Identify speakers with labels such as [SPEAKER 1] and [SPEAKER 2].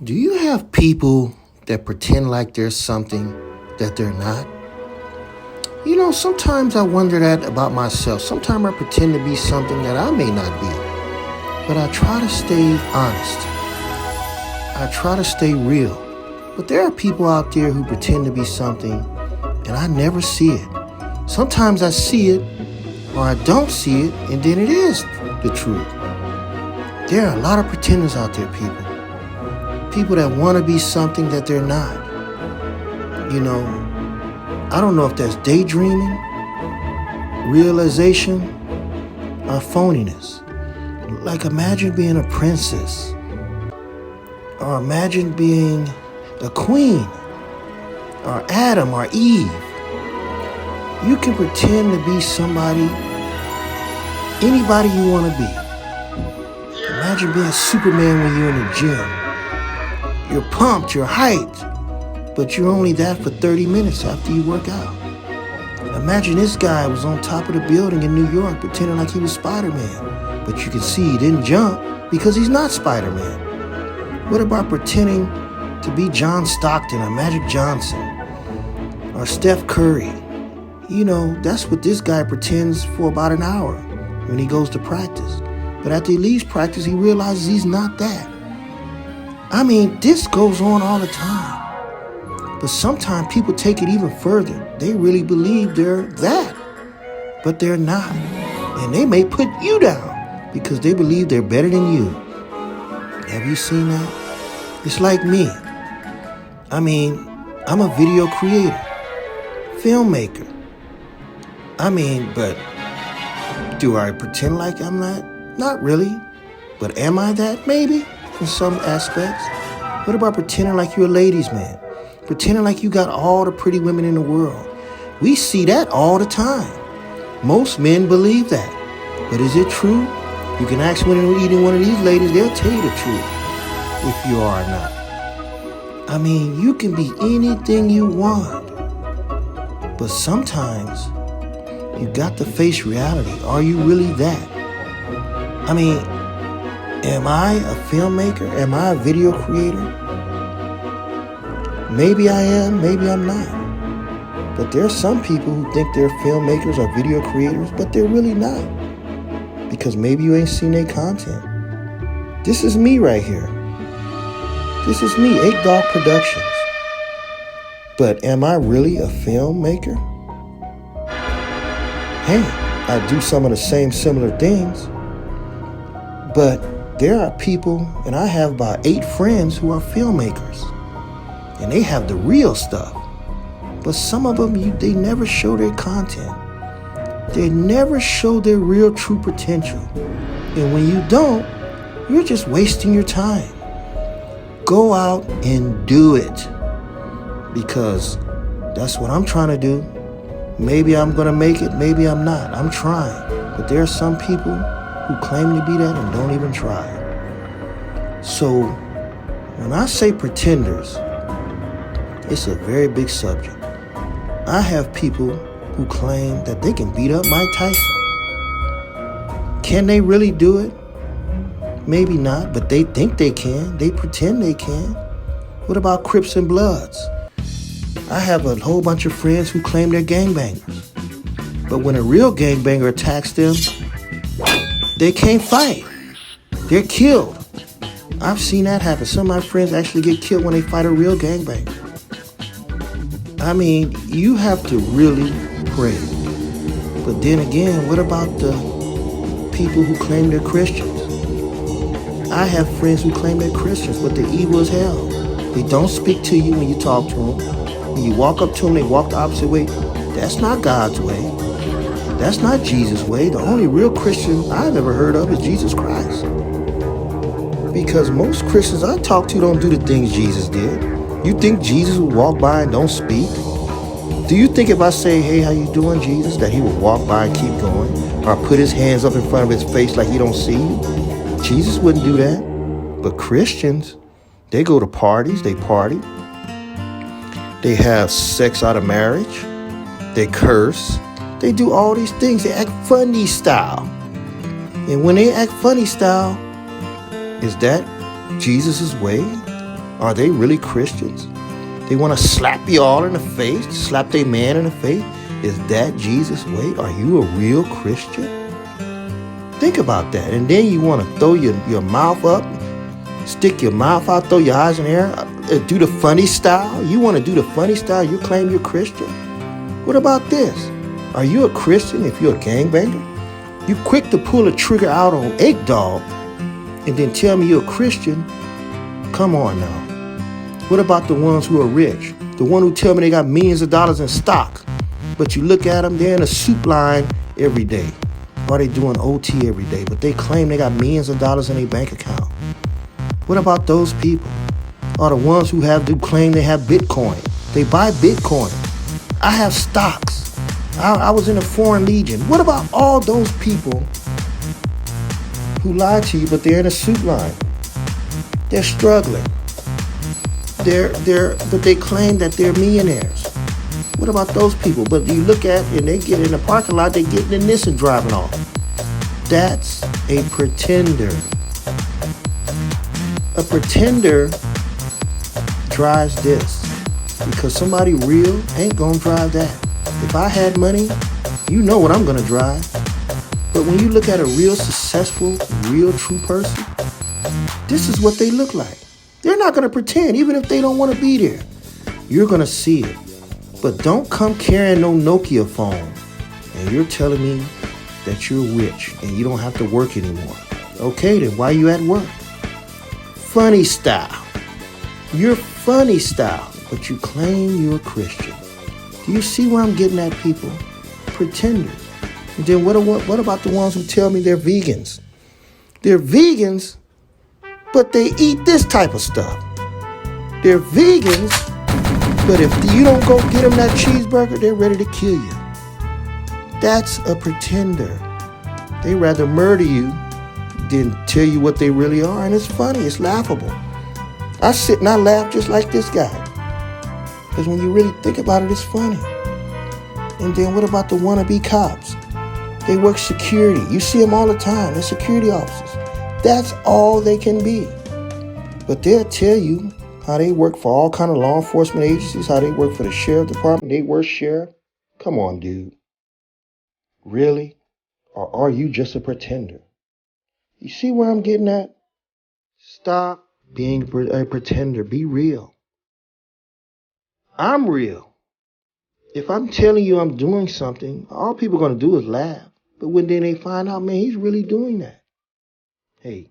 [SPEAKER 1] Do you have people that pretend like they're something that they're not? Sometimes I wonder that about myself. Sometimes I pretend to be something that I may not be. But I try to stay honest. I try to stay real. But there are people out there who pretend to be something and I never see it. Sometimes I see it or I don't see it, and then it is the truth. There are a lot of pretenders out there, people. People that want to be something that they're not. I don't know if that's daydreaming, realization, or phoniness. Like imagine being a princess, or imagine being a queen, or Adam or Eve. You can pretend to be somebody, anybody you want to be. Imagine being Superman when you're in the gym. You're pumped, you're hyped, but you're only that for 30 minutes after you work out. Imagine this guy was on top of the building in New York pretending like he was Spider-Man, but you can see he didn't jump because he's not Spider-Man. What about pretending to be John Stockton or Magic Johnson or Steph Curry? That's what this guy pretends for about an hour when he goes to practice. But after he leaves practice, he realizes he's not that. This goes on all the time. But sometimes people take it even further. They really believe they're that, but they're not. And they may put you down because they believe they're better than you. Have you seen that? It's like me. I'm a video creator, filmmaker. But do I pretend like I'm not? Not really. But am I that? Maybe, in some aspects. What about pretending like you're a ladies' man? Pretending like you got all the pretty women in the world. We see that all the time. Most men believe that. But is it true? You can ask when you're eating one of these ladies, they'll tell you the truth, if you are or not. You can be anything you want. But sometimes you got to face reality. Are you really that? Am I a filmmaker? Am I a video creator? Maybe I am, maybe I'm not. But there are some people who think they're filmmakers or video creators, but they're really not. Because maybe you ain't seen their content. This is me right here. This is me, 8 Dog Productions. But am I really a filmmaker? Hey, I do some of the same similar things. But there are people, and I have about 8 friends who are filmmakers. And they have the real stuff. But some of them, they never show their content. They never show their real true potential. And when you don't, you're just wasting your time. Go out and do it. Because that's what I'm trying to do. Maybe I'm going to make it, maybe I'm not. I'm trying. But there are some people who claim to be that and don't even try. So when I say pretenders, it's a very big subject. I have people who claim that they can beat up Mike Tyson. Can they really do it? Maybe not, but they think they can. They pretend they can. What about Crips and Bloods? I have a whole bunch of friends who claim they're gangbangers. But when a real gangbanger attacks them, they can't fight. They're killed. I've seen that happen. Some of my friends actually get killed when they fight a real gangbanger. You have to really pray. But then again, what about the people who claim they're Christians? I have friends who claim they're Christians, but they're evil as hell. They don't speak to you when you talk to them. When you walk up to them, they walk the opposite way. That's not God's way. That's not Jesus' way. The only real Christian I've ever heard of is Jesus Christ. Because most Christians I talk to don't do the things Jesus did. You think Jesus would walk by and don't speak? Do you think if I say, hey, how you doing, Jesus, that he would walk by and keep going? Or put his hands up in front of his face like he don't see you? Jesus wouldn't do that. But Christians, they go to parties, they party. They have sex out of marriage. They curse. They do all these things. They act funny style. And when they act funny style, is that Jesus' way? Are they really Christians? They want to slap you all in the face, slap their man in the face. Is that Jesus' way? Are you a real Christian? Think about that. And then you want to throw your mouth up, stick your mouth out, throw your eyes in the air, do the funny style. You want to do the funny style, you claim you're Christian? What about this? Are you a Christian if you're a gangbanger? You quick to pull a trigger out on Egg Dog and then tell me you're a Christian? Come on now. What about the ones who are rich? The one who tell me they got millions of dollars in stock, but you look at them, they're in a soup line every day. Or they doing OT every day, but they claim they got millions of dollars in their bank account. What about those people? Or the ones who claim they have Bitcoin. They buy Bitcoin. I have stocks. I was in the Foreign Legion. What about all those people who lie to you, but they're in a soup line? They're struggling. But they claim that they're millionaires. What about those people? But you look at and they get in the parking lot, they get in this and driving off. That's a pretender. A pretender drives this because somebody real ain't gonna drive that. If I had money, you know what I'm gonna drive. But when you look at a real successful, real true person, this is what they look like. They're not gonna pretend, even if they don't want to be there. You're gonna see it. But don't come carrying no Nokia phone and you're telling me that you're rich and you don't have to work anymore. Okay, then why are you at work? Funny style. You're funny style, but you claim you're a Christian. Do you see where I'm getting at, people? Pretenders. And then what about the ones who tell me they're vegans? They're vegans, but they eat this type of stuff. They're vegans, but if you don't go get them that cheeseburger, they're ready to kill you. That's a pretender. They rather murder you than tell you what they really are. And it's funny. It's laughable. I sit and I laugh just like this guy. Because when you really think about it, it's funny. And then what about the wannabe cops? They work security. You see them all the time. They're security officers. That's all they can be. But they'll tell you how they work for all kind of law enforcement agencies, how they work for the sheriff department, they work sheriff. Come on, dude. Really? Or are you just a pretender? You see where I'm getting at? Stop being a pretender. Be real. I'm real. If I'm telling you I'm doing something, all people are going to do is laugh. But when then they find out, man, he's really doing that. Hey,